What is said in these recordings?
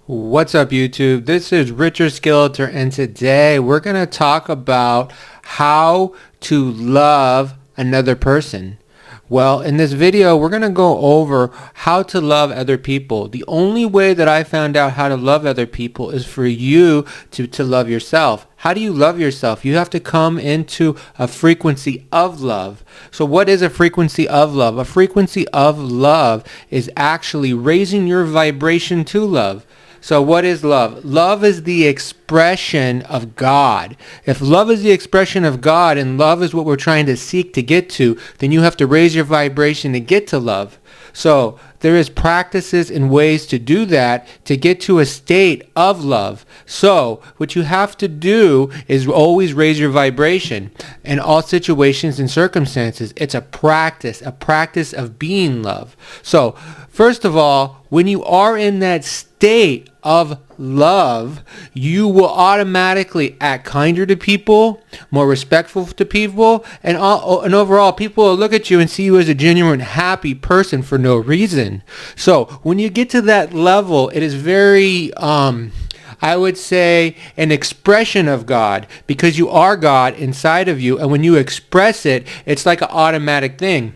What's up, YouTube? This is Richard Skeletor, and today we're going to talk about how to love another person. Well, in this video, we're going to go over how to love other people. The only way that I found out how to love other people is for you to love yourself. How do you love yourself? You have to come into a frequency of love. So what is a frequency of love? A frequency of love is actually raising your vibration to love. So what is love? Love is the expression of God. If love is the expression of God and love is what we're trying to seek to get to, then you have to raise your vibration to get to love. So there is practices and ways to do that to get to a state of love. So what you have to do is always raise your vibration in all situations and circumstances. It's a practice of being love. So first of all, when you are in that state of love, you will automatically act kinder to people, more respectful to people, and overall people will look at you and see you as a genuine happy person for no reason. So when you get to that level, it is very I would say an expression of God, because you are God inside of you, and when you express it, it's like an automatic thing.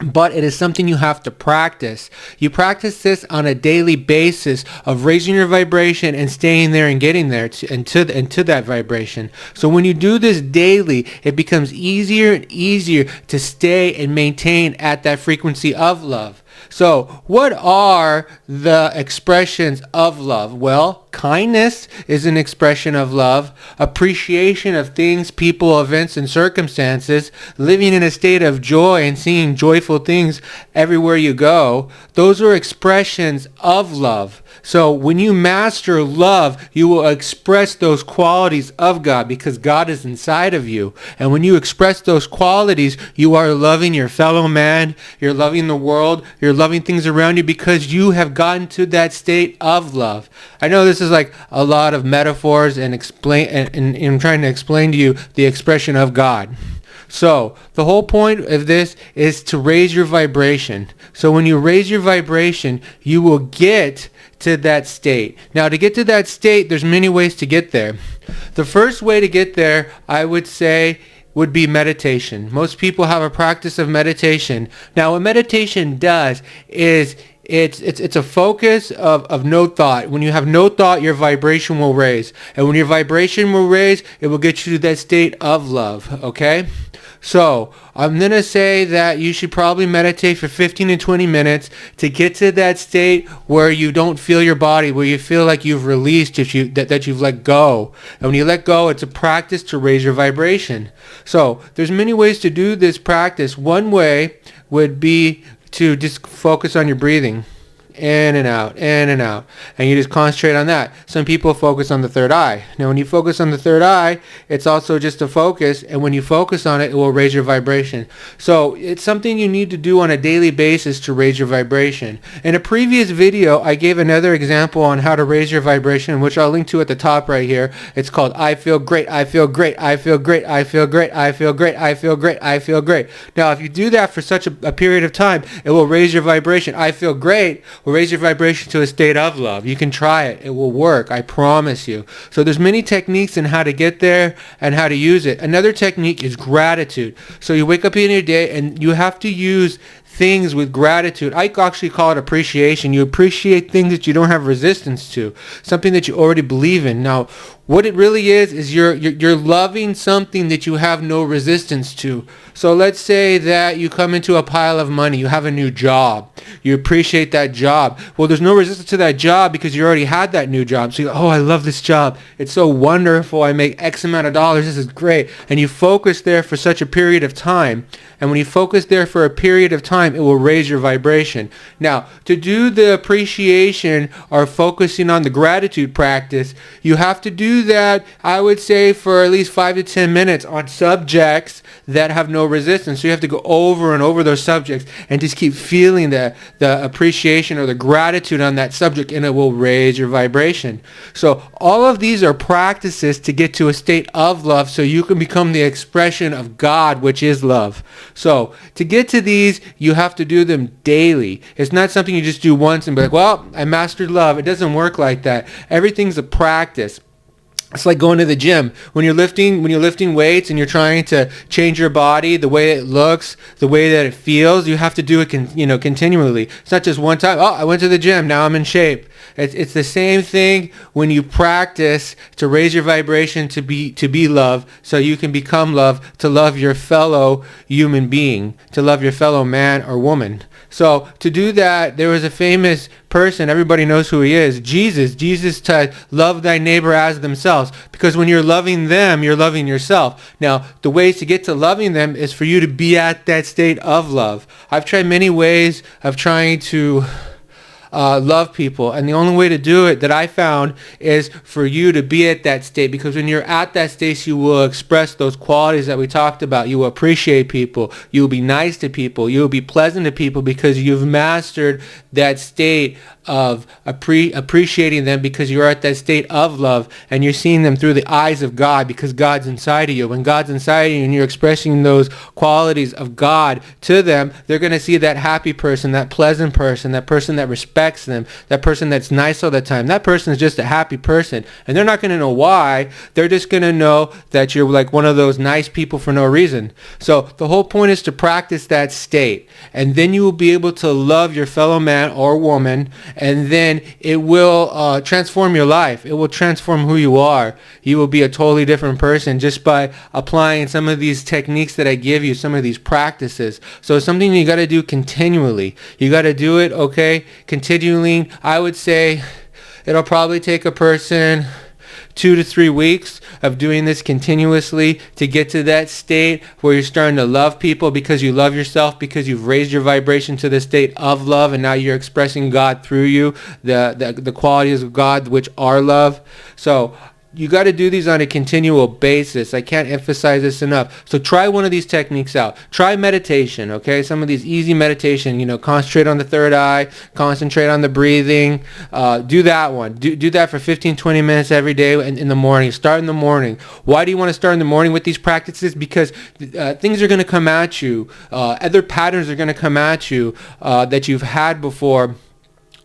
But it is something you have to practice. You practice this on a daily basis of raising your vibration and staying there and getting there into that vibration. So when you do this daily, it becomes easier and easier to stay and maintain at that frequency of love. So what are the expressions of love? Well, kindness is an expression of love. Appreciation of things, people, events, and circumstances. Living in a state of joy and seeing joyful things everywhere you go. Those are expressions of love. So when you master love, you will express those qualities of God, because God is inside of you. And when you express those qualities, you are loving your fellow man, you're loving the world, you're loving things around you, because you have gotten to that state of love. I know this is like a lot of metaphors and I'm trying to explain to you the expression of God. So the whole point of this is to raise your vibration. So when you raise your vibration, you will get to that state. Now, to get to that state, there's many ways to get there. The first way to get there, I would say, would be meditation. Most people have a practice of meditation. Now, what meditation does is it's a focus of no thought. When you have no thought, your vibration will raise. And when your vibration will raise, it will get you to that state of love, okay? So I'm going to say that you should probably meditate for 15 to 20 minutes to get to that state where you don't feel your body, where you feel like you've released, that you've let go. And when you let go, it's a practice to raise your vibration. So there's many ways to do this practice. One way would be to just focus on your breathing. In and out, in and out. And you just concentrate on that. Some people focus on the third eye. Now, when you focus on the third eye, it's also just a focus. And when you focus on it, it will raise your vibration. So it's something you need to do on a daily basis to raise your vibration. In a previous video, I gave another example on how to raise your vibration, which I'll link to at the top right here. It's called I feel great, I feel great, I feel great, I feel great, I feel great, I feel great, I feel great. Now, if you do that for such a period of time, it will raise your vibration. I feel great will raise your vibration to a state of love. You can try it. It will work. I promise you. So there's many techniques in how to get there and how to use it. Another technique is gratitude. So you wake up in your day and you have to use things with gratitude. I actually call it appreciation. You appreciate things that you don't have resistance to, something that you already believe in. Now, what it really is you're loving something that you have no resistance to. So let's say that you come into a pile of money, you have a new job, you appreciate that job. Well, there's no resistance to that job because you already had that new job. So you go, oh, I love this job. It's so wonderful. I make X amount of dollars. This is great. And you focus there for such a period of time. And when you focus there for a period of time, it will raise your vibration. Now, to do the appreciation or focusing on the gratitude practice, you have to do that, I would say, for at least 5 to 10 minutes on subjects that have no resistance. So you have to go over and over those subjects and just keep feeling the appreciation or the gratitude on that subject, and it will raise your vibration. So all of these are practices to get to a state of love so you can become the expression of God, which is love. So to get to these, you have to do them daily. It's not something you just do once and be like, well, I mastered love. It doesn't work like that. Everything's a practice. It's like going to the gym. When you're lifting weights and you're trying to change your body, the way it looks, the way that it feels, you have to do it continually. It's not just one time, oh, I went to the gym, now I'm in shape. It's the same thing when you practice to raise your vibration to be love, so you can become love, to love your fellow human being, to love your fellow man or woman. So to do that, there was a famous person, everybody knows who he is, Jesus. Jesus said, love thy neighbor as themselves, because when you're loving them, you're loving yourself. Now, the ways to get to loving them is for you to be at that state of love. I've tried many ways of trying to love people, and the only way to do it that I found is for you to be at that state, because when you're at that state, you will express those qualities that we talked about. You will appreciate people, you will be nice to people, you will be pleasant to people, because you've mastered that state of appreciating them, because you're at that state of love and you're seeing them through the eyes of God, because God's inside of you. When God's inside of you and you're expressing those qualities of God to them, they're going to see that happy person, that pleasant person, that person that respects them, that person that's nice all the time. That person is just a happy person, and they're not going to know why. They're just going to know that you're like one of those nice people for no reason. So the whole point is to practice that state, and then you will be able to love your fellow man or woman, and then it will transform your life. It will transform who you are. You will be a totally different person just by applying some of these techniques that I give you, some of these practices. So it's something you got to do continually. You got to do it, okay, continually. I would say it'll probably take a person 2 to 3 weeks of doing this continuously to get to that state where you're starting to love people because you love yourself, because you've raised your vibration to the state of love, and now you're expressing God through you, the qualities of God, which are love. So you got to do these on a continual basis. I can't emphasize this enough. So try one of these techniques out. Try meditation, okay? Some of these easy meditation, concentrate on the third eye, concentrate on the breathing. Do that one. Do that for 15, 20 minutes every day in the morning. Start in the morning. Why do you want to start in the morning with these practices? Because things are going to come at you. Other patterns are going to come at you that you've had before,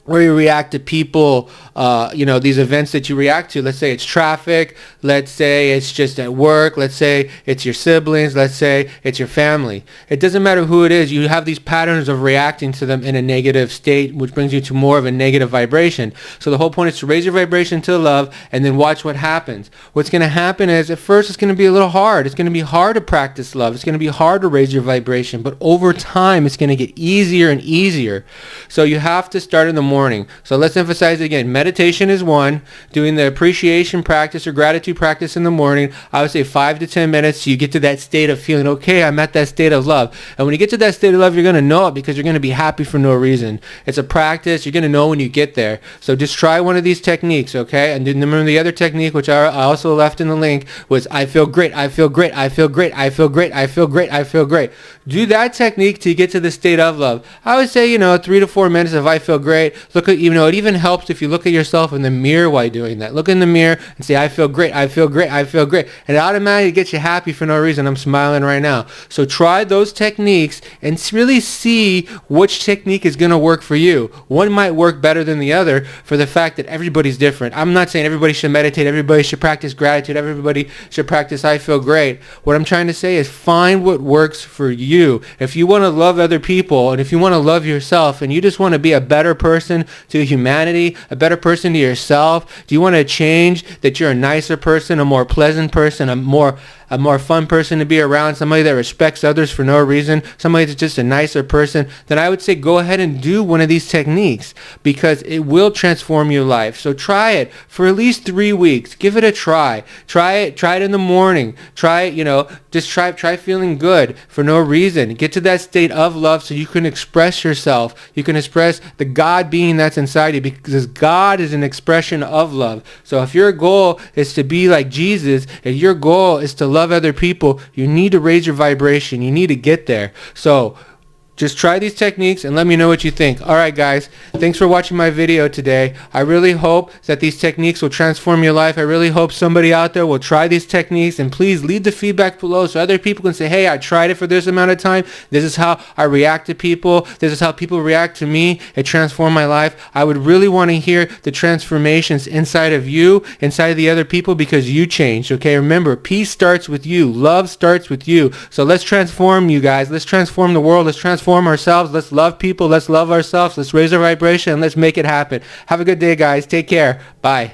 where you react to people, these events that you react to. Let's say it's traffic. Let's say it's just at work. Let's say it's your siblings. Let's say it's your family. It doesn't matter who it is. You have these patterns of reacting to them in a negative state, which brings you to more of a negative vibration. So the whole point is to raise your vibration to love, and then watch what happens. What's going to happen is, at first, it's going to be a little hard. It's going to be hard to practice love. It's going to be hard to raise your vibration. But over time, it's going to get easier and easier. So you have to start in the morning. So let's emphasize it again. Meditation is one. Doing the appreciation practice or gratitude practice in the morning, I would say 5 to 10 minutes, so you get to that state of feeling, okay, I'm at that state of love. And when you get to that state of love, you're going to know it, because you're going to be happy for no reason. It's a practice. You're going to know when you get there. So just try one of these techniques, okay? And then remember the other technique, which I also left in the link, was I feel great, I feel great, I feel great, I feel great, I feel great, I feel great. Do that technique to get to the state of love. I would say, 3 to 4 minutes of I feel great. Look at, it even helps if you look at yourself in the mirror while doing that. Look in the mirror and say, I feel great, I feel great, I feel great. And it automatically gets you happy for no reason. I'm smiling right now. So try those techniques and really see which technique is going to work for you. One might work better than the other, for the fact that everybody's different. I'm not saying everybody should meditate, everybody should practice gratitude, everybody should practice I feel great. What I'm trying to say is find what works for you. If you want to love other people, and if you want to love yourself, and you just want to be a better person to humanity, a better person to yourself, do you want to change, that you're a nicer person, a more pleasant person, a more fun person to be around, somebody that respects others for no reason, somebody that's just a nicer person, then I would say go ahead and do one of these techniques, because it will transform your life. So try it for at least 3 weeks. Give it a try. Try it in the morning. Try it, just try feeling good for no reason. Get to that state of love so you can express yourself. You can express the God being that's inside you, because God is an expression of love. So if your goal is to be like Jesus, if your goal is to love other people, you need to raise your vibration. You need to get there. So Just try these techniques and let me know what you think. Alright guys, thanks for watching my video today. I really hope that these techniques will transform your life. I really hope somebody out there will try these techniques, and please leave the feedback below so other people can say, hey, I tried it for this amount of time. This is how I react to people. This is how people react to me. It transformed my life. I would really want to hear the transformations inside of you, inside of the other people, because you changed. Okay, remember, peace starts with you. Love starts with you. So let's transform, you guys. Let's transform the world. Let's transform ourselves. Let's love people. Let's love ourselves. Let's raise our vibration and let's make it happen. Have a good day, guys. Take care. Bye.